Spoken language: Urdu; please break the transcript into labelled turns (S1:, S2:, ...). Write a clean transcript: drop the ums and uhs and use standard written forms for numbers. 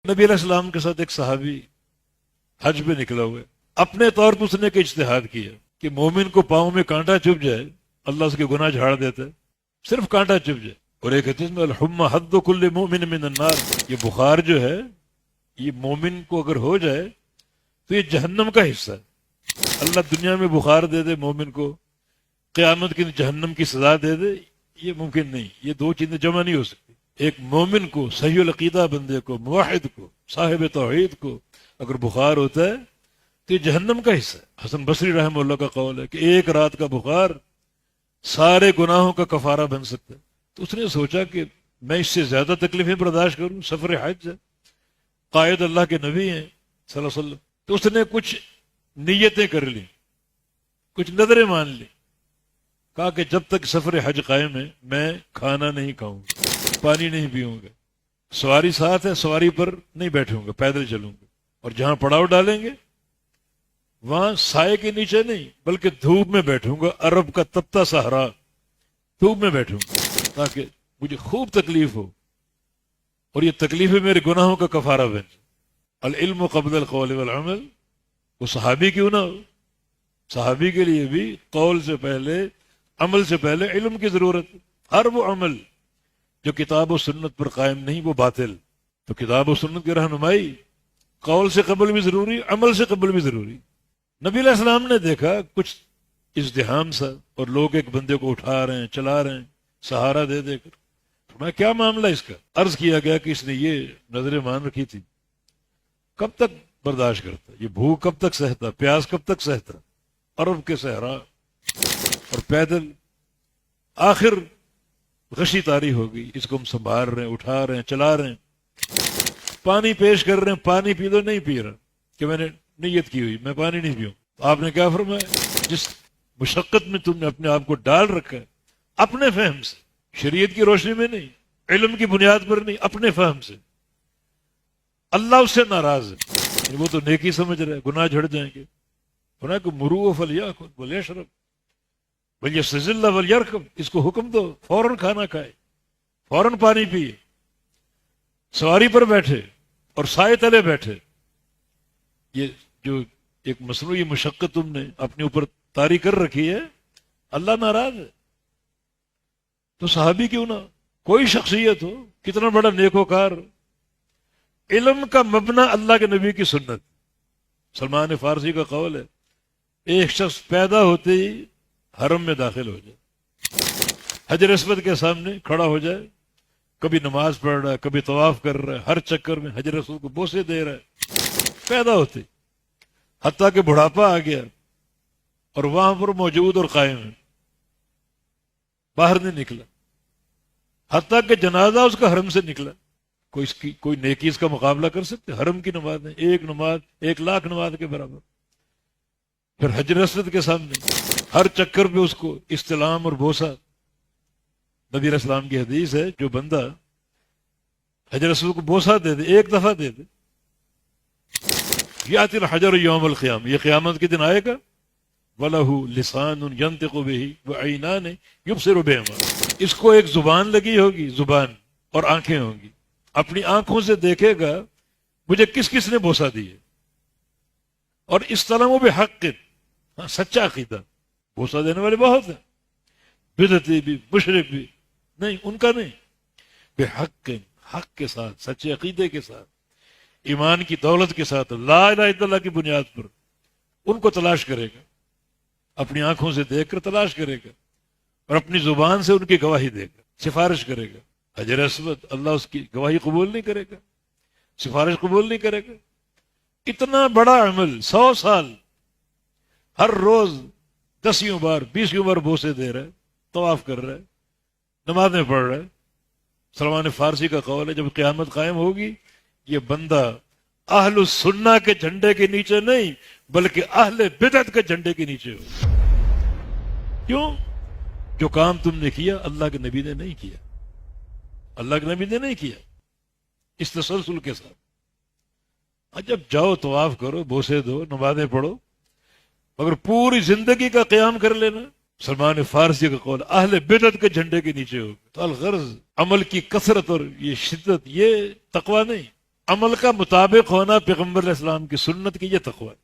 S1: نبی علیہ السلام کے ساتھ ایک صحابی حج پہ نکلا ہوئے، اپنے طور پر اس نے ایک اجتہاد کیا کہ مومن کو پاؤں میں کانٹا چبھ جائے اللہ اس کے گناہ جھاڑ دیتا ہے، صرف کانٹا چبھ جائے۔ اور ایک حدیث میں الحمى حد کل مؤمن من النار، یہ بخار جو ہے یہ مومن کو اگر ہو جائے تو یہ جہنم کا حصہ ہے۔ اللہ دنیا میں بخار دے دے مومن کو، قیامت کی جہنم کی سزا دے دے، یہ ممکن نہیں، یہ دو چیزیں جمع نہیں ہو سکتی۔ ایک مومن کو، صحیح العقیدہ بندے کو، موحد کو، صاحب توحید کو اگر بخار ہوتا ہے تو یہ جہنم کا حصہ ہے۔ حسن بصری رحمہ اللہ کا قول ہے کہ ایک رات کا بخار سارے گناہوں کا کفارہ بن سکتا ہے۔ تو اس نے سوچا کہ میں اس سے زیادہ تکلیفیں برداشت کروں، سفر حج ہے، قائد اللہ کے نبی ہیں صلی اللہ علیہ وسلم۔ تو اس نے کچھ نیتیں کر لی، کچھ نظریں مان لی، کہا کہ جب تک سفر حج قائم ہے میں کھانا نہیں کھاؤں گا، پانی نہیں پیوں گا، سواری ساتھ ہے سواری پر نہیں بیٹھوں گا، پیدل چلوں گا، اور جہاں پڑاؤ ڈالیں گے وہاں سائے کے نیچے نہیں بلکہ دھوپ میں بیٹھوں گا، عرب کا تپتا صحرا، دھوپ میں بیٹھوں گا تاکہ مجھے خوب تکلیف ہو اور یہ تکلیفیں میرے گناہوں کا کفارہ بن جائے۔ العلم قبل القول والعمل، وہ صحابی کیوں نہ ہو، صحابی کے لیے بھی قول سے پہلے، عمل سے پہلے علم کی ضرورت ہے۔ ہر وہ عمل جو کتاب و سنت پر قائم نہیں وہ باطل، تو کتاب و سنت کی رہنمائی قول سے قبل بھی ضروری، عمل سے قبل بھی ضروری۔ نبی علیہ السلام نے دیکھا کچھ ازدحام سا اور لوگ ایک بندے کو اٹھا رہے ہیں، چلا رہے ہیں سہارا دے دے کر، فرمایا کیا معاملہ اس کا؟ عرض کیا گیا کہ اس نے یہ نظریں مان رکھی تھی، کب تک برداشت کرتا، یہ بھوک کب تک سہتا، پیاس کب تک سہتا، عرب کے صحرا اور پیدل، آخر غشی طاری ہو گئی، اس کو ہم سنبھال رہے ہیں، اٹھا رہے ہیں، چلا رہے ہیں، پانی پیش کر رہے ہیں، پانی پی دو، نہیں پی رہا کہ میں نے نیت کی ہوئی میں پانی نہیں پیوں۔ آپ نے کیا فرمایا؟ جس مشقت میں تم نے اپنے آپ کو ڈال رکھا ہے، اپنے فہم سے، شریعت کی روشنی میں نہیں، علم کی بنیاد پر نہیں، اپنے فہم سے، اللہ اس سے ناراض ہے، وہ تو نیکی سمجھ رہا ہے، گناہ جھڑ جائیں گے۔ فرمایا کہ مرو فلیاکل ولیشرب ولیستظل ولیرکب، اس کو حکم دو فوراً کھانا کھائے، فوراً پانی پیے، سواری پر بیٹھے اور سائے تلے بیٹھے۔ یہ جو ایک مصنوعی مشقت تم نے اپنے اوپر طاری کر رکھی ہے، اللہ ناراض ہے۔ تو صحابی کیوں نہ، کوئی شخصیت ہو، کتنا بڑا نیکوکار، علم کا مبنی اللہ کے نبی کی سنت۔ سلمان فارسی کا قول ہے ایک شخص پیدا ہوتے ہی حرم میں داخل ہو جائے، حجر اسود کے سامنے کھڑا ہو جائے، کبھی نماز پڑھ رہا ہے، کبھی طواف کر رہا ہے، ہر چکر میں حجر اسود کو بوسے دے رہا ہے، پیدا ہوتے، حتیٰ کہ بڑھاپا آ گیا اور وہاں پر موجود اور قائم ہے، باہر نہیں نکلا، حتیٰ کہ جنازہ اس کا حرم سے نکلا۔ کوئی نیکی اس کا مقابلہ کر سکتے؟ حرم کی نماز ہے، ایک نماز 1,00,000 نماز کے برابر۔ پھر حجر اسود کے سامنے ہر چکر پہ اس کو استلام اور بوسا۔ نبی علیہ السلام کی حدیث ہے جو بندہ حجر اسود کو بوسا دے دے، ایک دفعہ دے دے، یاتی الحجر یوم القیامہ، یہ قیامت کے دن آئے گا، وَلَهُ لِسَانٌ يَنطِقُ بِهِ وَعَيْنَانِ يُبْصِرُ بِهِمَا، اس کو ایک زبان لگی ہوگی، زبان، اور آنکھیں ہوں گی، اپنی آنکھوں سے دیکھے گا مجھے کس کس نے بوسا دی ہے، اور استلموا بحق، سچا عقیدہ، بوسا دینے والے بہت ہیں، بدعتی بھی، مشرک بھی، نہیں ان کا نہیں، بحق، حق کے ساتھ، سچے عقیدے کے ساتھ، ایمان کی دولت کے ساتھ، لا الہ الا اللہ کی بنیاد پر ان کو تلاش کرے گا، اپنی آنکھوں سے دیکھ کر تلاش کرے گا، اور اپنی زبان سے ان کی گواہی دے گا، سفارش کرے گا۔ حجر اسود، اللہ اس کی گواہی قبول نہیں کرے گا، سفارش قبول نہیں کرے گا۔ اتنا بڑا عمل، 100 سال ہر روز 10 بار 20 بار بوسے دے رہا ہے، طواف کر رہا ہے، نمازیں پڑھ رہا ہے۔ سلمان فارسی کا قول ہے جب قیامت قائم ہوگی یہ بندہ اہل السنہ کے جھنڈے کے نیچے نہیں بلکہ اہل بدعت کے جھنڈے کے نیچے ہو۔ کیوں؟ جو کام تم نے کیا اللہ کے نبی نے نہیں کیا، اللہ کے نبی نے نہیں کیا اس تسلسل کے ساتھ۔ جب جاؤ طواف کرو، بوسے دو، نمازیں پڑھو، مگر پوری زندگی کا قیام کر لینا، سلمان فارسی کا قول اہل بدعت کے جھنڈے کے نیچے ہو۔ تو الغرض عمل کی کثرت اور یہ شدت یہ تقویٰ نہیں، عمل کا مطابق ہونا پیغمبر علیہ السلام کی سنت کی، یہ تقوی ہے۔